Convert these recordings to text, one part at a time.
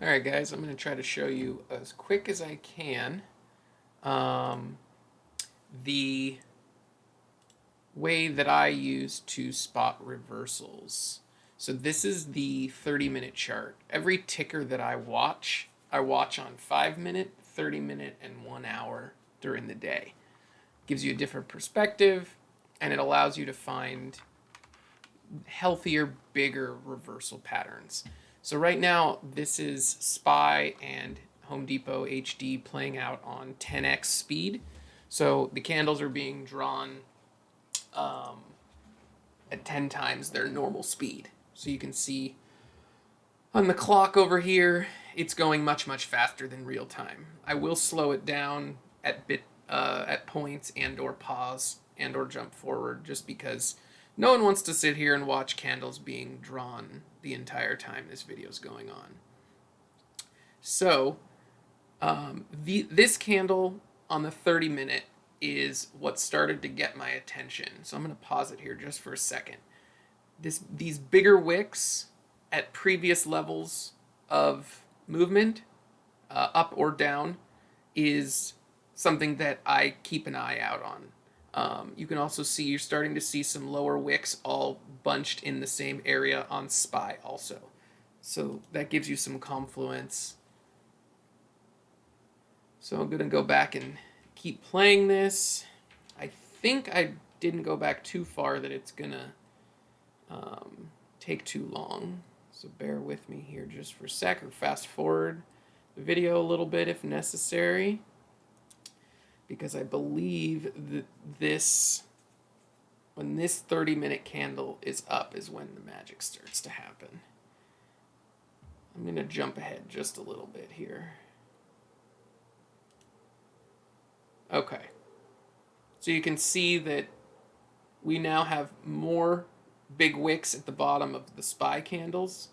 Alright guys, I'm going to try to show you as quick as I can um, the way that I use to spot reversals. So this is the 30-minute chart. Every ticker that I watch on 5-minute, 30-minute, and 1 hour during the day. Gives you a different perspective, and it allows you to find healthier, bigger reversal patterns. So right now, this is SPY and Home Depot HD playing out on 10x speed. So the candles are being drawn at 10 times their normal speed. So you can see on the clock over here, it's going much, much faster than real time. I will slow it down at points and or pause and or jump forward just because no one wants to sit here and watch candles being drawn the entire time this video is going on. So this candle on the 30-minute is what started to get my attention. So I'm going to pause it here just for a second. These bigger wicks at previous levels of movement, up or down, is something that I keep an eye out on. You can also see you're starting to see some lower wicks all bunched in the same area on SPY also. So that gives you some confluence. So I'm going to go back and keep playing this. I think I didn't go back too far that it's going to take too long. So bear with me here just for a sec, or fast forward the video a little bit if necessary, because I believe that when this 30-minute candle is up is when the magic starts to happen. I'm going to jump ahead just a little bit here. Okay. So you can see that we now have more big wicks at the bottom of the SPY candles,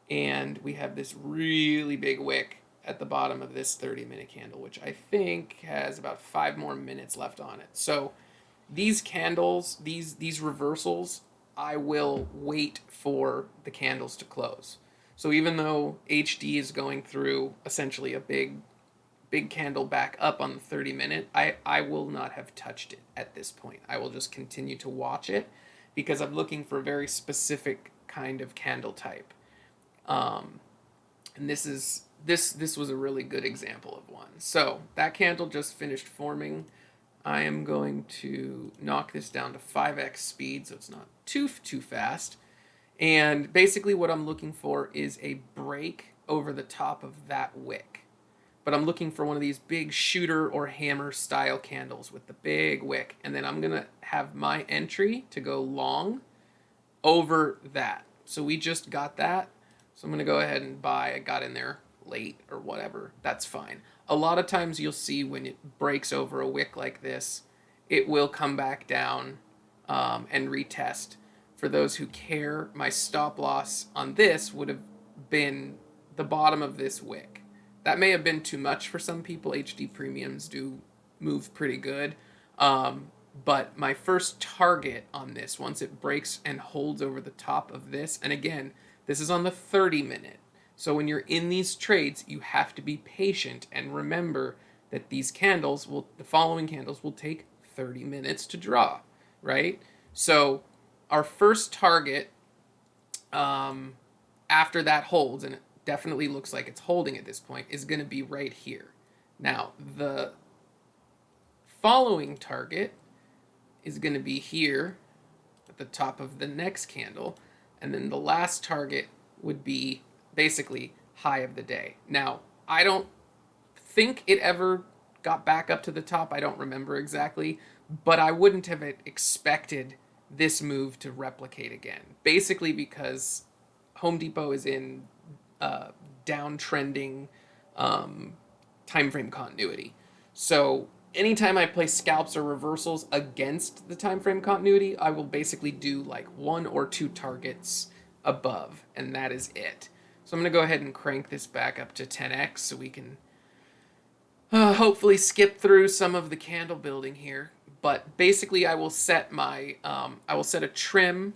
and we have this really big wick at the bottom of this 30-minute candle, which I think has about 5 more minutes left on it. So these candles, these reversals, I will wait for the candles to close. So even though HD is going through essentially a big candle back up on the 30-minute, I will not have touched it at this point. I will just continue to watch it because I'm looking for a very specific kind of candle type. And this was a really good example of one. So that candle just finished forming. I am going to knock this down to 5x speed so it's not too fast. And basically what I'm looking for is a break over the top of that wick. But I'm looking for one of these big shooter or hammer style candles with the big wick. And then I'm going to have my entry to go long over that. So we just got that. So I'm going to go ahead and buy. I got in there late or whatever. That's fine. A lot of times you'll see when it breaks over a wick like this, it will come back down and retest. For those who care, my stop loss on this would have been the bottom of this wick. That may have been too much for some people. HD premiums do move pretty good. But my first target on this, once it breaks and holds over the top of this, and again, this is on the 30-minute. So when you're in these trades, you have to be patient and remember that the following candles will take 30 minutes to draw, right? So our first target, after that holds, and it definitely looks like it's holding at this point, is going to be right here. Now, the following target is going to be here at the top of the next candle, and then the last target would be basically high of the day. Now, I don't think it ever got back up to the top. I don't remember exactly, but I wouldn't have expected this move to replicate again, basically because Home Depot is in downtrending time frame continuity. So anytime I play scalps or reversals against the time frame continuity, I will basically do like 1 or 2 targets above, and that is it. So I'm going to go ahead and crank this back up to 10x so we can hopefully skip through some of the candle building here. But basically I will set a trim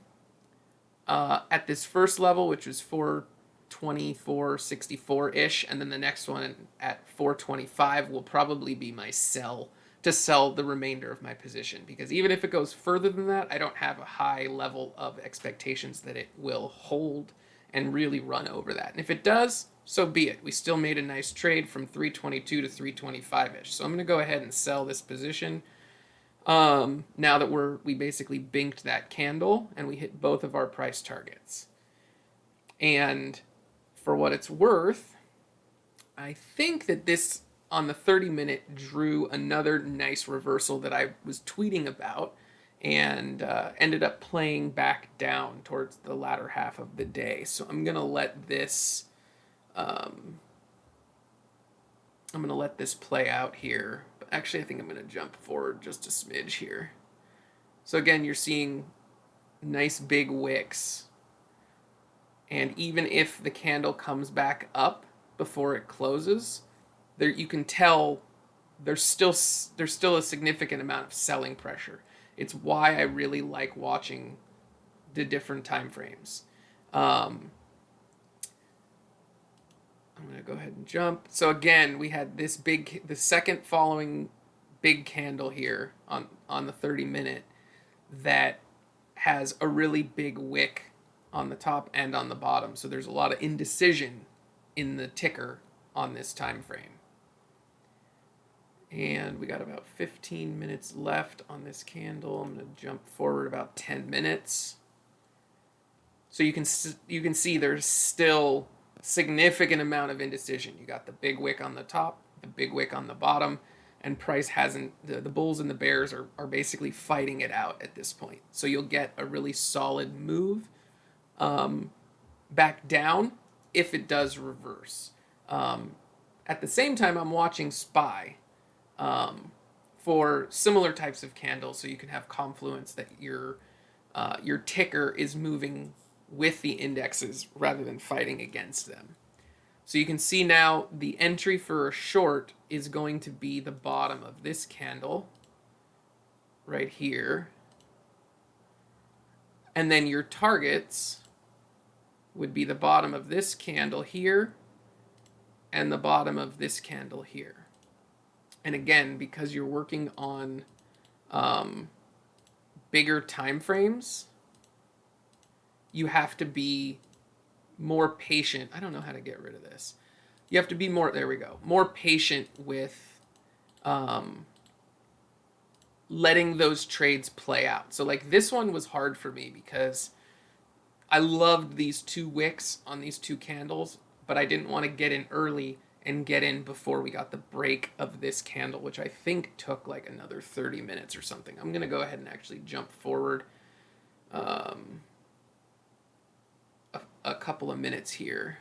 at this first level, which is 424.64-ish, and then the next one at 425 will probably be my sell to sell the remainder of my position, because even if it goes further than that, I don't have a high level of expectations that it will hold and really run over that. And if it does, so be it. We still made a nice trade from 322 to 325-ish. So I'm going to go ahead and sell this position. Now that we basically binked that candle and we hit both of our price targets. And for what it's worth, I think that this on the 30-minute drew another nice reversal that I was tweeting about, and ended up playing back down towards the latter half of the day. So I'm gonna let this play out here. But actually, I think I'm gonna jump forward just a smidge here. So again, you're seeing nice big wicks, and even if the candle comes back up before it closes, there you can tell there's still a significant amount of selling pressure. It's why I really like watching the different time frames. I'm going to go ahead and jump. So again, we had the second following big candle here on the 30-minute that has a really big wick on the top and on the bottom. So there's a lot of indecision in the ticker on this time frame. And we got about 15 minutes left on this candle. I'm going to jump forward about 10 minutes. So you can see there's still a significant amount of indecision. You got the big wick on the top, the big wick on the bottom, and price hasn't, the bulls and the bears are basically fighting it out at this point. So you'll get a really solid move back down if it does reverse. At the same time, I'm watching SPY for similar types of candles, so you can have confluence that your ticker is moving with the indexes rather than fighting against them. So you can see now the entry for a short is going to be the bottom of this candle right here, and then your targets would be the bottom of this candle here and the bottom of this candle here. And again, because you're working on bigger time frames, you have to be more patient. I don't know how to get rid of this. You have to be more patient with letting those trades play out. So like this one was hard for me because I loved these two wicks on these two candles, but I didn't want to get in early and get in before we got the break of this candle, which I think took like another 30 minutes or something. I'm going to go ahead and actually jump forward a couple of minutes here.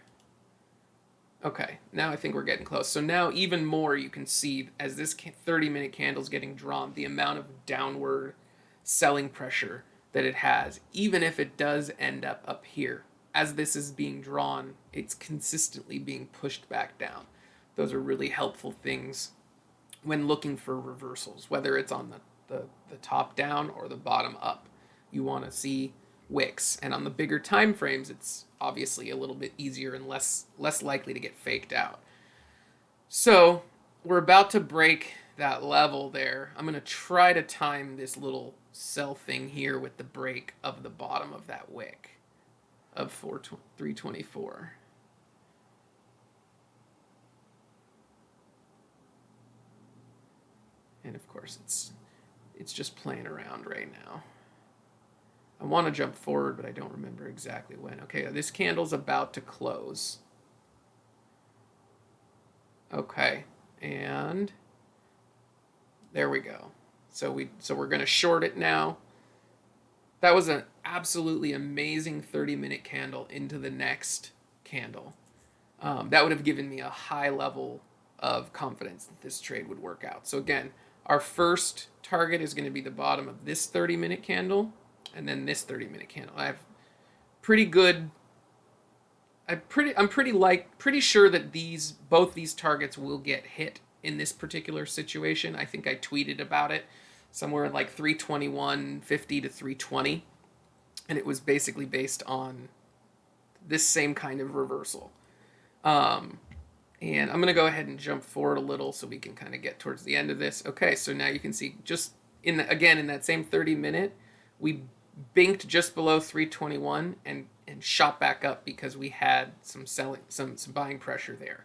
Okay, now I think we're getting close. So now even more you can see as this 30-minute candle is getting drawn, the amount of downward selling pressure that it has, even if it does end up here. As this is being drawn, it's consistently being pushed back down. Those are really helpful things when looking for reversals, whether it's on the top down or the bottom up. You want to see wicks, and on the bigger time frames, it's obviously a little bit easier and less likely to get faked out. So we're about to break that level there. I'm going to try to time this little sell thing here with the break of the bottom of that wick of 324. And of course it's just playing around right now. I want to jump forward, but I don't remember exactly when. Okay, this candle's about to close. Okay, and there we go. So we're going to short it now. That was an absolutely amazing 30-minute candle into the next candle. That would have given me a high level of confidence that this trade would work out. So again, our first target is going to be the bottom of this 30-minute candle, and then this 30-minute candle. I have I'm pretty sure that both these targets will get hit in this particular situation. I think I tweeted about it somewhere in like 321.50 to 320, and it was basically based on this same kind of reversal. And I'm going to go ahead and jump forward a little so we can kind of get towards the end of this. Okay, so now you can see just again in that same 30-minute, we binked just below 321 and shot back up because we had some buying pressure there,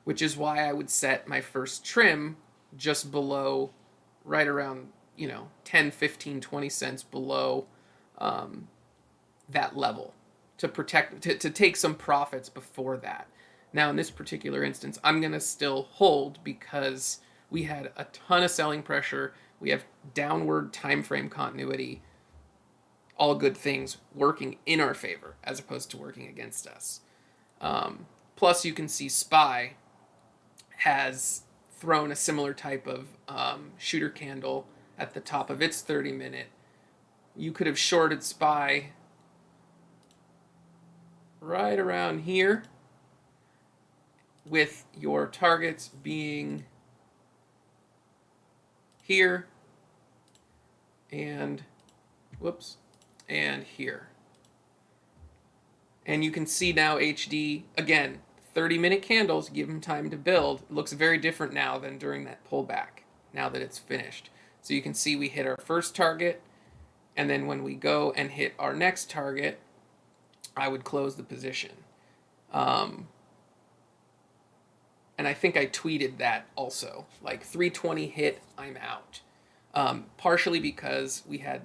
which is why I would set my first trim just below, right around 10, 15, 20 cents below that level to protect to take some profits before that. Now in this particular instance, I'm going to still hold because we had a ton of selling pressure. We have downward time frame continuity, all good things working in our favor as opposed to working against us. Plus you can see SPY has thrown a similar type of shooter candle at the top of its 30-minute. You could have shorted SPY right around here, with your targets being here and and here. And you can see now HD, again, 30-minute candles, give them time to build. It looks very different now than during that pullback, now that it's finished. So you can see we hit our first target, and then when we go and hit our next target, I would close the position. And I think I tweeted that also, like 320 hit, I'm out. Partially because we had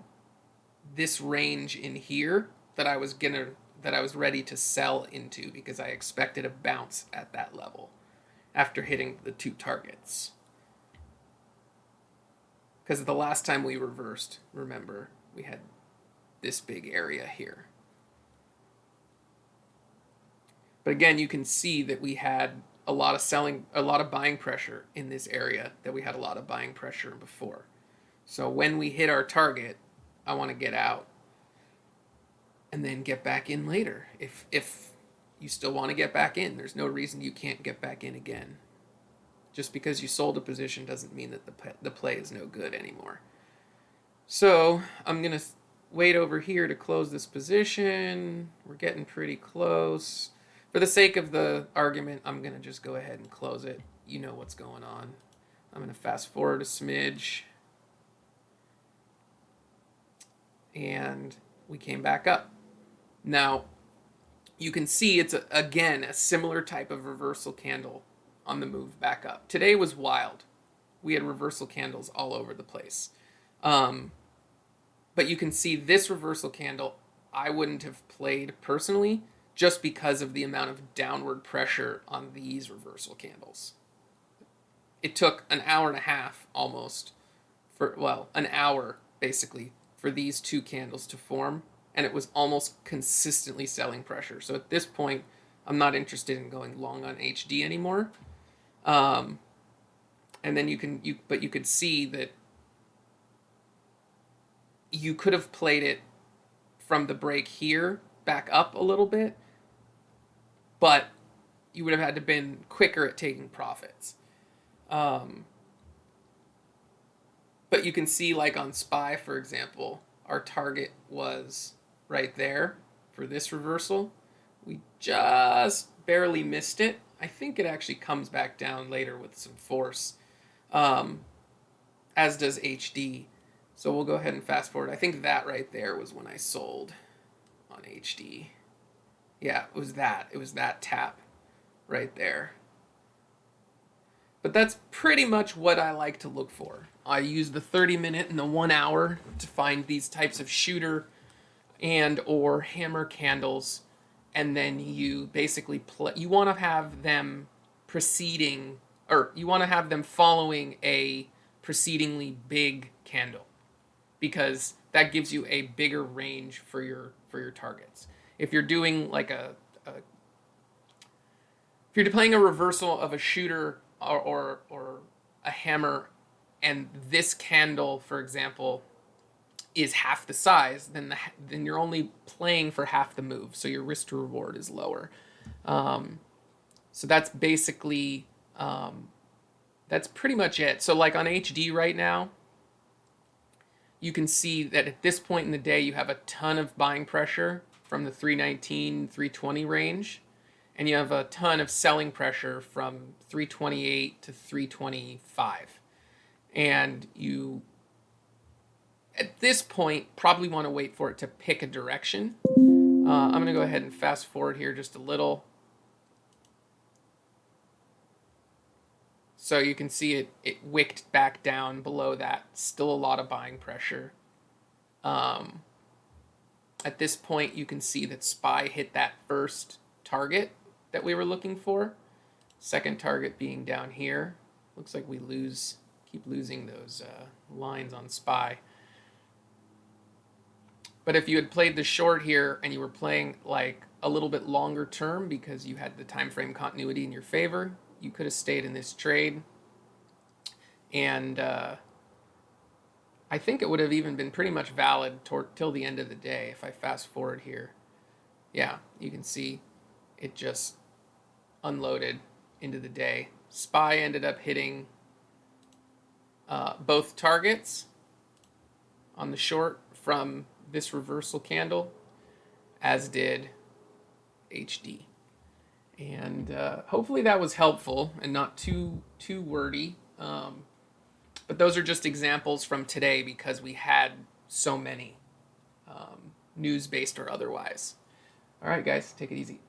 this range in here that I was ready to sell into because I expected a bounce at that level after hitting the two targets. Because the last time we reversed, remember, we had this big area here. But again, you can see that we had a lot of buying pressure in this area that we had a lot of buying pressure before. So when we hit our target, I want to get out and then get back in later. If you still want to get back in, there's no reason you can't get back in again. Just because you sold a position doesn't mean that the play is no good anymore. So I'm going to wait over here to close this position. We're getting pretty close. For the sake of the argument, I'm going to just go ahead and close it. You know what's going on. I'm going to fast forward a smidge. And we came back up. Now, you can see it's, again, a similar type of reversal candle on the move back up. Today was wild. We had reversal candles all over the place. But you can see this reversal candle, I wouldn't have played personally, just because of the amount of downward pressure on these reversal candles. It took an hour and a half almost, an hour basically, for these two candles to form, and it was almost consistently selling pressure. So at this point, I'm not interested in going long on HD anymore. And then you could see that you could have played it from the break here back up a little bit, but you would have had to been quicker at taking profits. But you can see, like on SPY, for example, our target was right there for this reversal. We just barely missed it. I think it actually comes back down later with some force, as does HD. So we'll go ahead and fast forward. I think that right there was when I sold on HD. Yeah, it was that. It was that tap right there. But that's pretty much what I like to look for. I use the 30-minute and the 1 hour to find these types of shooter and or hammer candles, and then you basically you want to have them preceding, or you want to have them following a precedingly big candle, because that gives you a bigger range for your targets. If you're doing like if you're playing a reversal of a shooter or a hammer, and this candle, for example, is half the size, then you're only playing for half the move, so your risk to reward is lower. So that's basically that's pretty much it. So like on HD right now, you can see that at this point in the day you have a ton of buying pressure from the 319, 320 range, and you have a ton of selling pressure from 328 to 325. And you, at this point, probably want to wait for it to pick a direction. I'm going to go ahead and fast forward here just a little. So you can see it wicked back down below that. Still a lot of buying pressure. At this point, you can see that SPY hit that first target that we were looking for. Second target being down here. Looks like we keep losing those lines on SPY. But if you had played the short here and you were playing like a little bit longer term because you had the time frame continuity in your favor, you could have stayed in this trade. And I think it would have even been pretty much valid till the end of the day. If I fast forward here, yeah, you can see it just unloaded into the day. SPY ended up hitting both targets on the short from this reversal candle, as did HD. And hopefully that was helpful and not too wordy. But those are just examples from today because we had so many, news-based or otherwise. All right, guys, take it easy.